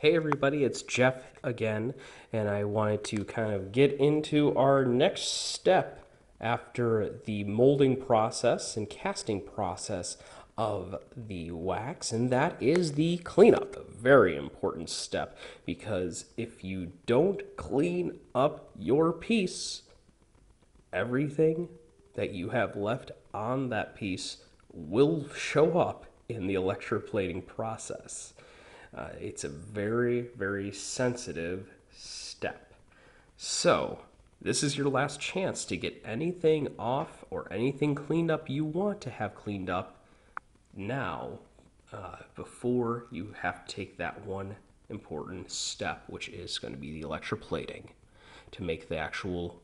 Hey everybody, it's Geoff again, and I wanted to kind of get into our next step after the molding process and casting process of the wax, and that is the cleanup. A very important step because if you don't clean up your piece, everything that you have left on that piece will show up in the electroplating process. It's a very, very sensitive step. So, this is your last chance to get anything off or anything cleaned up you want to have cleaned up now before you have to take that one important step, which is going to be the electroplating to make the actual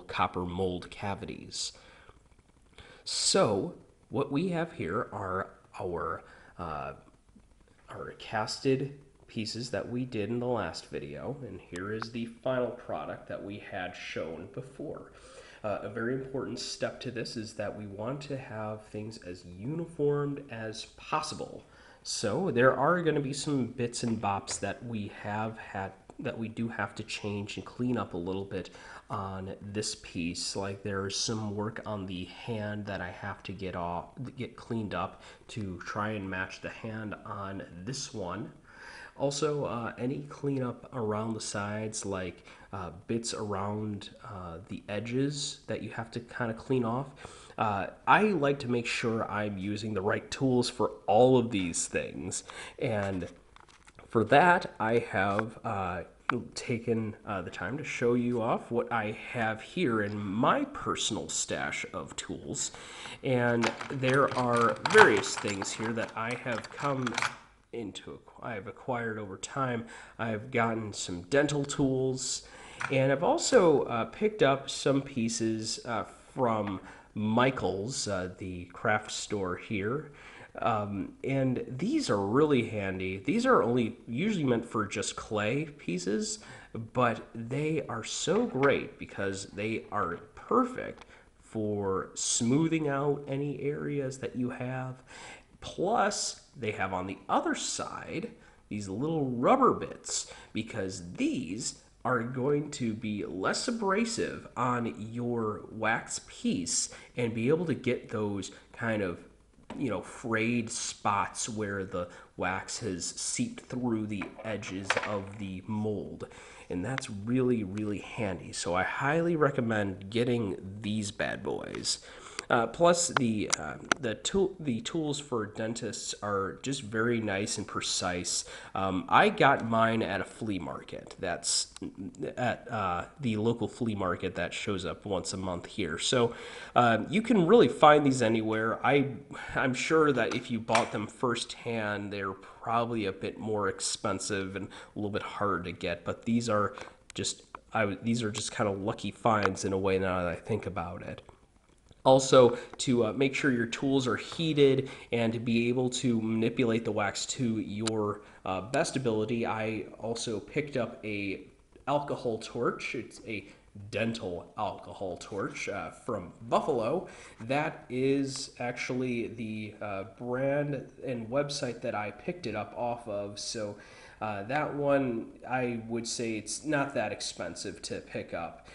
copper mold cavities. So, what we have here are our casted pieces that we did in the last video, and here is the final product that we had shown before. A very important step to this is that we want to have things as uniformed as possible. So there are going to be some bits and bops that we do have to change and clean up a little bit on this piece. Like there's some work on the hand that I have to get cleaned up to try and match the hand on this one. Also, any cleanup around the sides, like bits around the edges that you have to kind of clean off. I like to make sure I'm using the right tools for all of these things. And for that, I have taken the time to show you off what I have here in my personal stash of tools. And there are various things here that I have I've acquired over time. I've gotten some dental tools, and I've also picked up some pieces from Michael's, the craft store here. And these are really handy. These are only usually meant for just clay pieces, but they are so great because they are perfect for smoothing out any areas that you have. Plus, they have on the other side these little rubber bits because these are going to be less abrasive on your wax piece and be able to get those kind of frayed spots where the wax has seeped through the edges of the mold. And that's really, really handy. So I highly recommend getting these bad boys. Plus, the tools for dentists are just very nice and precise. I got mine at a flea market. That's at the local flea market that shows up once a month here. So you can really find these anywhere. I'm sure that if you bought them firsthand, they're probably a bit more expensive and a little bit harder to get. But these are just kind of lucky finds in a way now that I think about it. Also, to make sure your tools are heated and to be able to manipulate the wax to your best ability, I also picked up a alcohol torch. It's a dental alcohol torch from Buffalo. That is actually the brand and website that I picked it up off of. So that one, I would say it's not that expensive to pick up.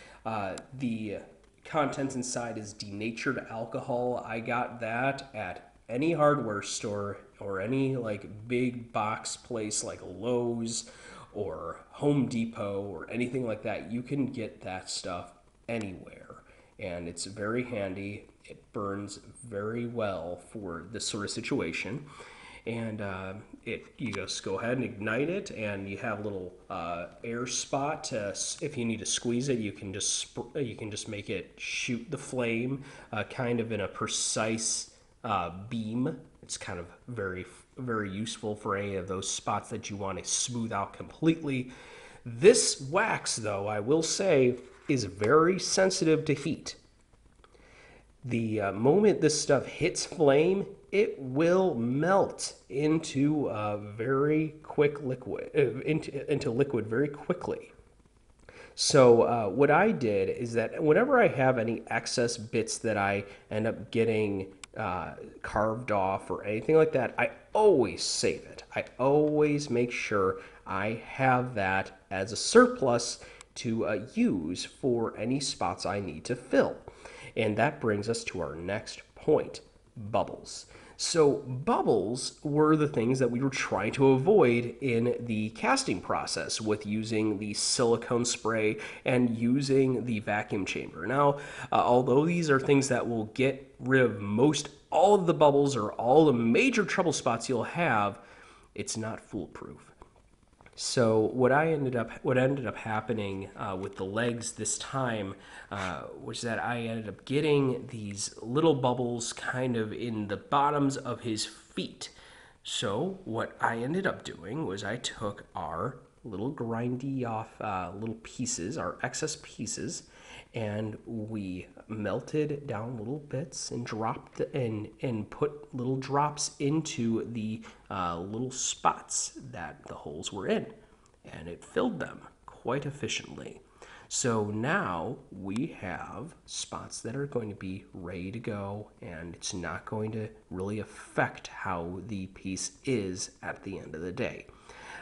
The contents inside is denatured alcohol. I got that at any hardware store or any like big box place like Lowe's or Home Depot or anything like that. You can get that stuff anywhere, and it's very handy. It burns very well for this sort of situation. And you just go ahead and ignite it, and you have a little air spot. If you need to squeeze it, you can just make it shoot the flame, kind of in a precise beam. It's kind of very, very useful for any of those spots that you want to smooth out completely. This wax, though, I will say, is very sensitive to heat. The moment this stuff hits flame, it will melt into a very quick liquid, into liquid very quickly. So what I did is that whenever I have any excess bits that I end up getting carved off or anything like that, I always save it. I always make sure I have that as a surplus to use for any spots I need to fill. And that brings us to our next point, bubbles. So bubbles were the things that we were trying to avoid in the casting process with using the silicone spray and using the vacuum chamber. Now, although these are things that will get rid of most all of the bubbles or all the major trouble spots you'll have, it's not foolproof. So what ended up happening with the legs this time was that I ended up getting these little bubbles kind of in the bottoms of his feet. So what I ended up doing was I took our little grindy off little pieces, our excess pieces, and we melted down little bits and dropped and put little drops into the little spots that the holes were in, and it filled them quite efficiently. So now we have spots that are going to be ready to go, and it's not going to really affect how the piece is at the end of the day.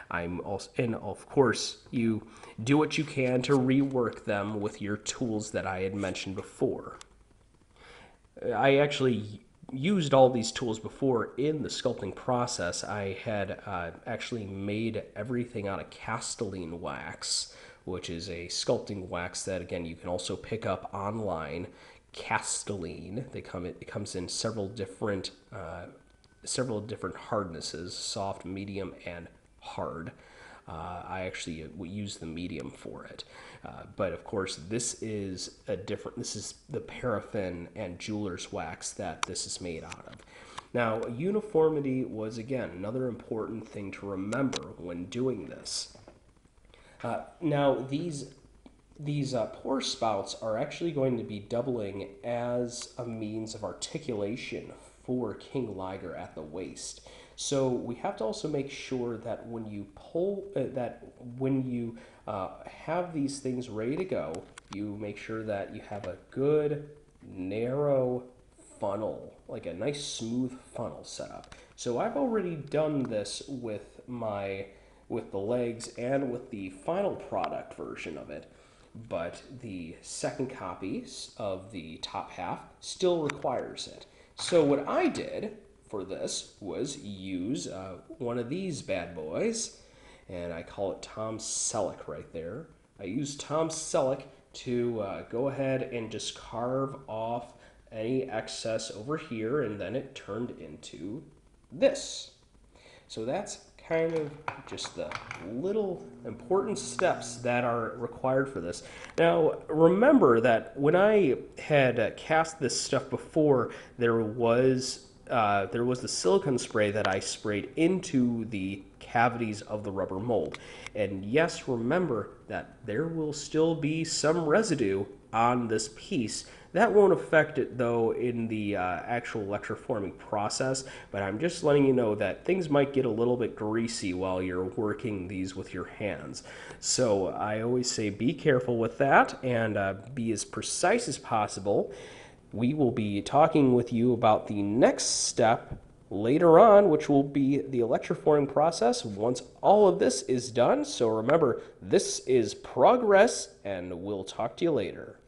I'm also, and of course, you do what you can to rework them with your tools that I had mentioned before. I actually used all these tools before in the sculpting process. I had actually made everything out of Castelline wax, which is a sculpting wax that, again, you can also pick up online. Castelline. It comes in several different hardnesses: soft, medium, and hard. I actually use the medium for it. But of course, this is the paraffin and jeweler's wax that this is made out of. Now, uniformity was, again, another important thing to remember when doing this. Now, these pour spouts are actually going to be doubling as a means of articulation for King Liger at the waist. So we have to also make sure that when you have these things ready to go, you make sure that you have a good narrow funnel, like a nice smooth funnel set up. So I've already done this with the legs and with the final product version of it, but the second copy of the top half still requires it. So what I did for this was use one of these bad boys, and I call it Tom Selleck right there. I used Tom Selleck to go ahead and just carve off any excess over here, and then it turned into this. So that's kind of just the little important steps that are required for this. Now, remember that when I had cast this stuff before, there was the silicone spray that I sprayed into the cavities of the rubber mold. And yes, remember that there will still be some residue on this piece. That won't affect it, though, in the actual electroforming process, but I'm just letting you know that things might get a little bit greasy while you're working these with your hands. So I always say be careful with that and be as precise as possible. We will be talking with you about the next step later on, which will be the electroforming process once all of this is done. So remember, this is progress, and we'll talk to you later.